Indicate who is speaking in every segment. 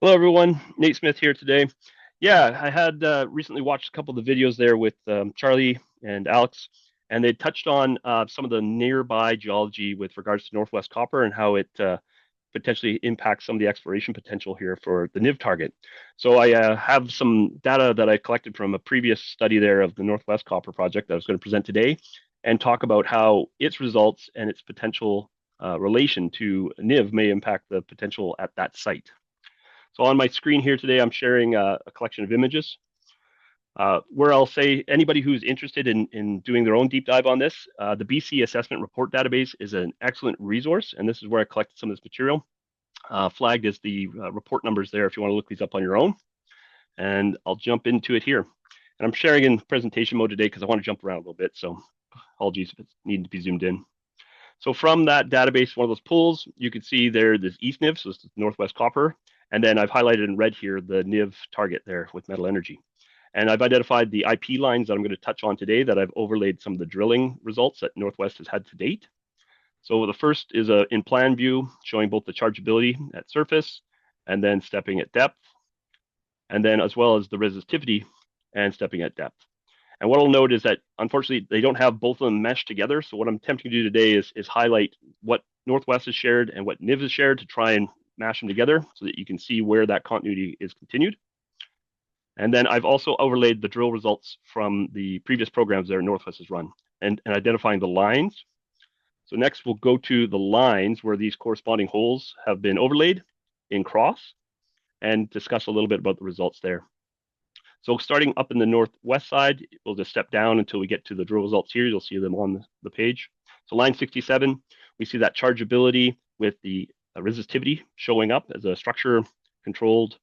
Speaker 1: Hello, everyone. Nate Smith here today. Yeah, I had recently watched a couple of the videos there with Charlie and Alex, and they touched on some of the nearby geology with regards to Northwest Copper and how it potentially impacts some of the exploration potential here for the NIV target. So I have some data that I collected from a previous study there of the Northwest Copper project that I was going to present today and talk about how its results and its potential relation to NIV may impact the potential at that site. So on my screen here today, I'm sharing a collection of images where I'll say anybody who's interested in doing their own deep dive on this, the BC Assessment Report Database is an excellent resource, and this is where I collected some of this material. Flagged as the report numbers there if you want to look these up on your own. And I'll jump into it here. And I'm sharing in presentation mode today because I want to jump around a little bit, so apologies if it's needing to be zoomed in. So from that database, one of those pools, you can see there this East NIV, so it's Northwest Copper. And then I've highlighted in red here the NIV target there with metal energy. And I've identified the IP lines that I'm going to touch on today that I've overlaid some of the drilling results that Northwest has had to date. So the first is a in plan view showing both the chargeability at surface and then stepping at depth, and then as well as the resistivity and stepping at depth. And what I'll note is that unfortunately they don't have both of them meshed together. So what I'm attempting to do today is highlight what Northwest has shared and what NIV has shared to try and mash them together so that you can see where that continuity is continued. And then I've also overlaid the drill results from the previous programs there Northwest has run and identifying the lines. So next we'll go to the lines where these corresponding holes have been overlaid in cross and discuss a little bit about the results there. So starting up in the northwest side, we'll just step down until we get to the drill results here. You'll see them on the page. So line 67, we see that chargeability with the resistivity showing up as a structure controlled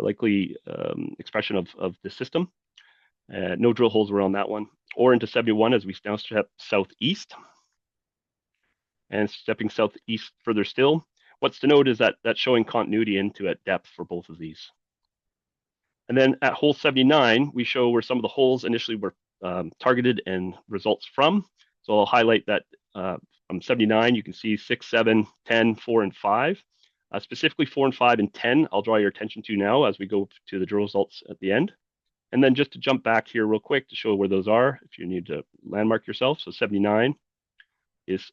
Speaker 1: likely expression of the system. No drill holes were on that one. Or into 71 as we now step southeast. And stepping southeast further still. What's to note is that that's showing continuity into at depth for both of these. And then at hole 79, we show where some of the holes initially were targeted and results from. So I'll highlight that from 79, you can see 6, 7, 10, 4, and 5. Specifically 4 and 5 and 10, I'll draw your attention to now as we go to the drill results at the end. And then just to jump back here real quick to show where those are, if you need to landmark yourself. So 79 is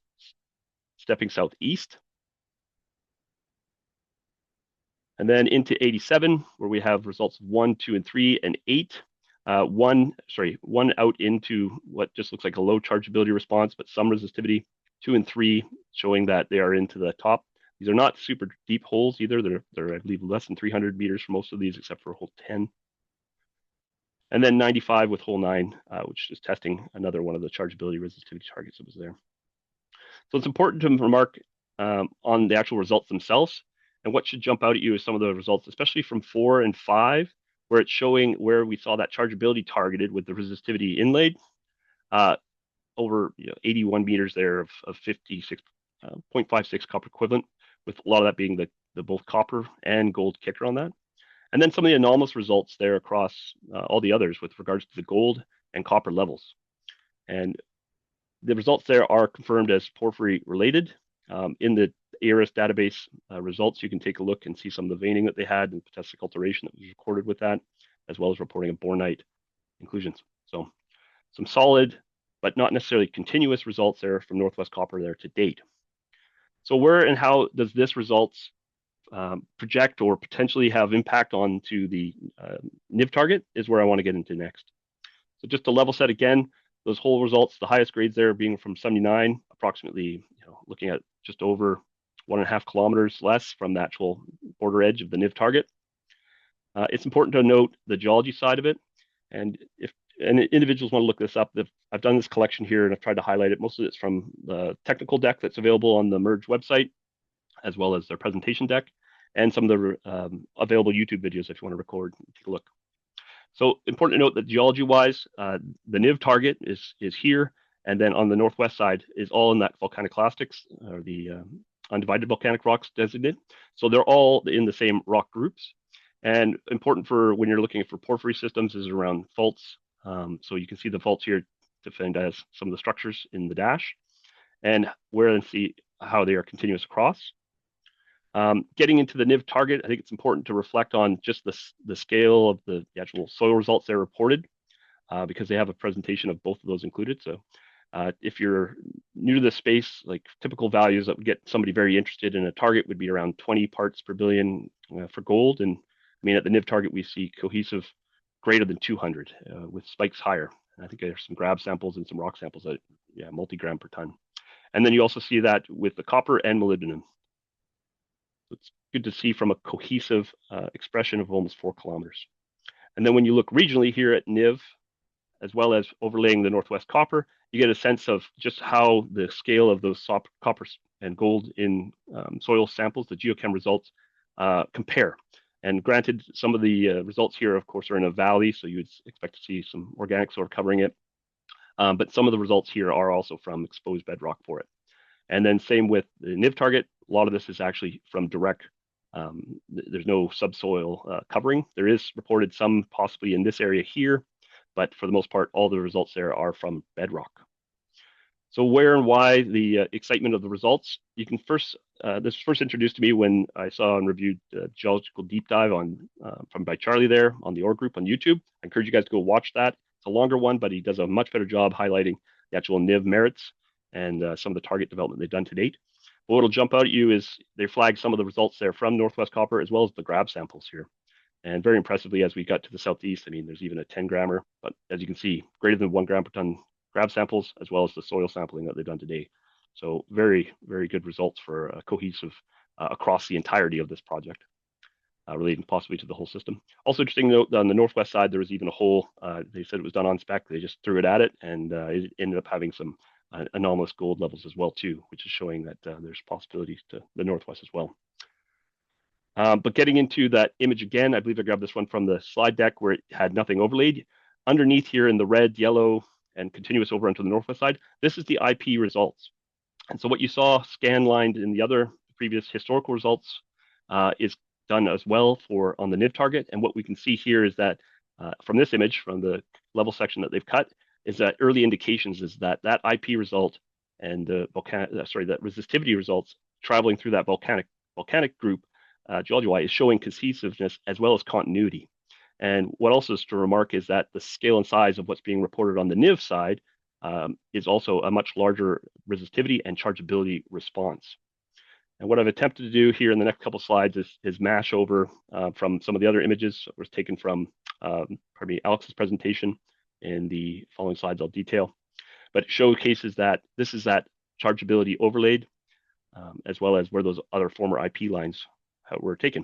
Speaker 1: stepping southeast. And then into 87, where we have results of 1, 2, and 3, and 8. One out into what just looks like a low chargeability response, but some resistivity. 2 and 3 showing that they are into the top. These are not super deep holes either. They're I believe, less than 300 meters for most of these, except for hole 10. And then 95 with hole 9, which is testing another one of the chargeability resistivity targets that was there. So it's important to remark on the actual results themselves. And what should jump out at you is some of the results, especially from 4 and 5, where it's showing where we saw that chargeability targeted with the resistivity inlaid over 81 meters there of 56.56 copper equivalent, with a lot of that being the both copper and gold kicker on that. And then some of the anomalous results there across all the others with regards to the gold and copper levels. And the results there are confirmed as porphyry related. In the ARIS database results, you can take a look and see some of the veining that they had and potassic alteration that was recorded with that, as well as reporting of bornite inclusions. So some solid, but not necessarily continuous results there from Northwest Copper there to date. So where and how does this results project or potentially have impact on to the NIV target is where I want to get into next. So just to level set again, those whole results, the highest grades there being from 79, approximately, looking at just over 1.5 kilometers less from the actual border edge of the NIV target. It's important to note the geology side of it. And if individuals want to look this up, I've done this collection here and I've tried to highlight it. Most of it's from the technical deck that's available on the MERG website, as well as their presentation deck, and some of the available YouTube videos if you want to record and take a look. So important to note that geology-wise, the NIV target is here, and then on the northwest side is all in that volcaniclastics, or the undivided volcanic rocks designated. So they're all in the same rock groups. And important for when you're looking for porphyry systems is around faults. So you can see the faults here defined as some of the structures in the dash, and where and see how they are continuous across. Getting into the NIV target, I think it's important to reflect on just the scale of the actual soil results they're reported, because they have a presentation of both of those included. So if you're new to this space, like typical values that would get somebody very interested in a target would be around 20 parts per billion for gold. And I mean, at the NIV target, we see cohesive greater than 200 with spikes higher. And I think there's some grab samples and some rock samples that, yeah, multi-gram per ton. And then you also see that with the copper and molybdenum. So it's good to see from a cohesive expression of almost 4 kilometers. And then when you look regionally here at NIV, as well as overlaying the Northwest copper, you get a sense of just how the scale of those copper and gold in soil samples, the geochem results, compare. And granted, some of the results here, of course, are in a valley, so you'd expect to see some organic soil covering it. But some of the results here are also from exposed bedrock for it. And then same with the NIV target, a lot of this is actually from direct, there's no subsoil covering. There is reported some possibly in this area here, but for the most part, all the results there are from bedrock. So where and why the excitement of the results? You can first, this was first introduced to me when I saw and reviewed Geological Deep Dive on by Charlie there on the OR group on YouTube. I encourage you guys to go watch that. It's a longer one, but he does a much better job highlighting the actual NIV merits and some of the target development they've done to date. But what'll jump out at you is they flag some of the results there from Northwest Copper as well as the grab samples here. And very impressively, as we got to the southeast, I mean, there's even a 10 grammer, but as you can see, greater than 1 gram per ton grab samples, as well as the soil sampling that they've done today. So very, very good results for cohesive across the entirety of this project, relating possibly to the whole system. Also interesting to note, on the northwest side, there was even a hole. They said it was done on spec. They just threw it at it, and it ended up having some anomalous gold levels as well, too, which is showing that there's possibilities to the northwest as well. But getting into that image again, I believe I grabbed this one from the slide deck where it had nothing overlaid. Underneath here in the red, yellow, and continuous over onto the northwest side, this is the IP results. And so what you saw scan lined in the other previous historical results is done as well for on the NIV target. And what we can see here is that from this image, from the level section that they've cut, is that early indications is that that IP result and the that resistivity results traveling through that volcanic group geology-wise is showing cohesiveness as well as continuity. And what also is to remark is that the scale and size of what's being reported on the NIV side is also a much larger resistivity and chargeability response. And what I've attempted to do here in the next couple slides is mash over from some of the other images that was taken from Alex's presentation. In the following slides, I'll detail. But it showcases that this is that chargeability overlaid, as well as where those other former IP lines were taken.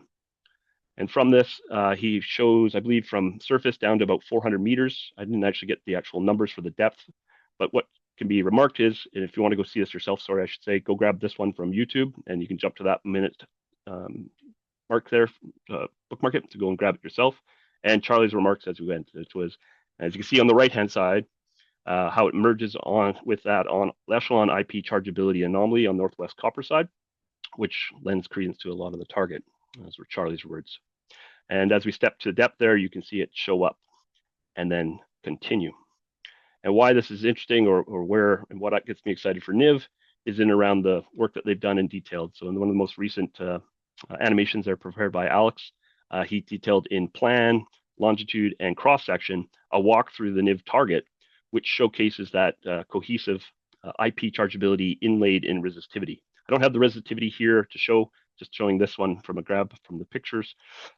Speaker 1: And from this, he shows, I believe, from surface down to about 400 meters. I didn't actually get the actual numbers for the depth, but what can be remarked is, and if you want to go see this yourself, sorry, I should say, go grab this one from YouTube, and you can jump to that minute mark there, bookmark it to go and grab it yourself. And Charlie's remarks as we went, which was, as you can see on the right-hand side, how it merges on with that on echelon IP chargeability anomaly on Northwest Copper side, which lends credence to a lot of the target. Those were Charlie's words. And as we step to depth there, you can see it show up and then continue. And why this is interesting or where and what gets me excited for NIV is in around the work that they've done and detailed. So in one of the most recent animations that are prepared by Alex, he detailed in plan, longitude, and cross-section a walk through the NIV target, which showcases that cohesive IP chargeability inlaid in resistivity. I don't have the resistivity here to show, just showing this one from a grab from the pictures.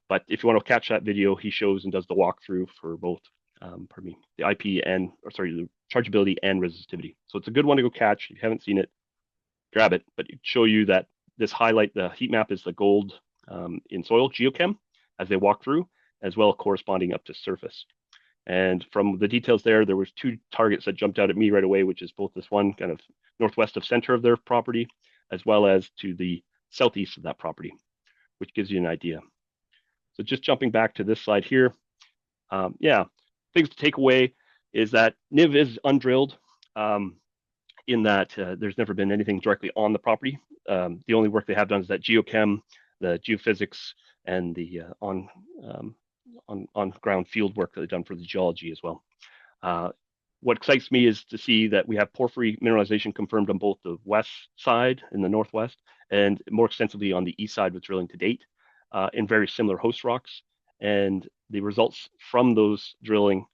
Speaker 1: But if you want to catch that video, he shows and does the walkthrough for both, the IP and, the chargeability and resistivity. So it's a good one to go catch. If you haven't seen it, grab it. But it show you that this highlight, the heat map is the gold in soil geochem as they walk through, as well corresponding up to surface. And from the details there was 2 targets that jumped out at me right away, which is both this one kind of northwest of center of their property, as well as to the southeast of that property, which gives you an idea. So just jumping back to this slide here, things to take away is that NIV is undrilled in that there's never been anything directly on the property. The only work they have done is that geochem, the geophysics, and the on-ground field work that they've done for the geology as well. what excites me is to see that we have porphyry mineralization confirmed on both the west side in the northwest and more extensively on the east side with drilling to date in very similar host rocks. And the results from those drilling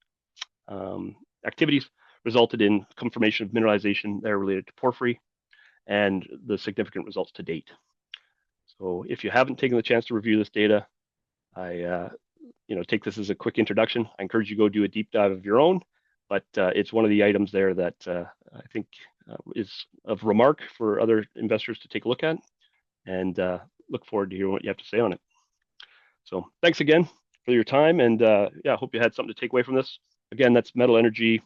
Speaker 1: activities resulted in confirmation of mineralization there related to porphyry and the significant results to date. So if you haven't taken the chance to review this data, I take this as a quick introduction. I encourage you to go do a deep dive of your own, but it's one of the items there that I think is of remark for other investors to take a look at, and look forward to hearing what you have to say on it. So thanks again for your time, and I hope you had something to take away from this. Again, that's Metal Energy,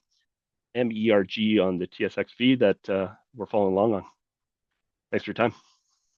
Speaker 1: MERG on the TSX feed that we're following along on. Thanks for your time.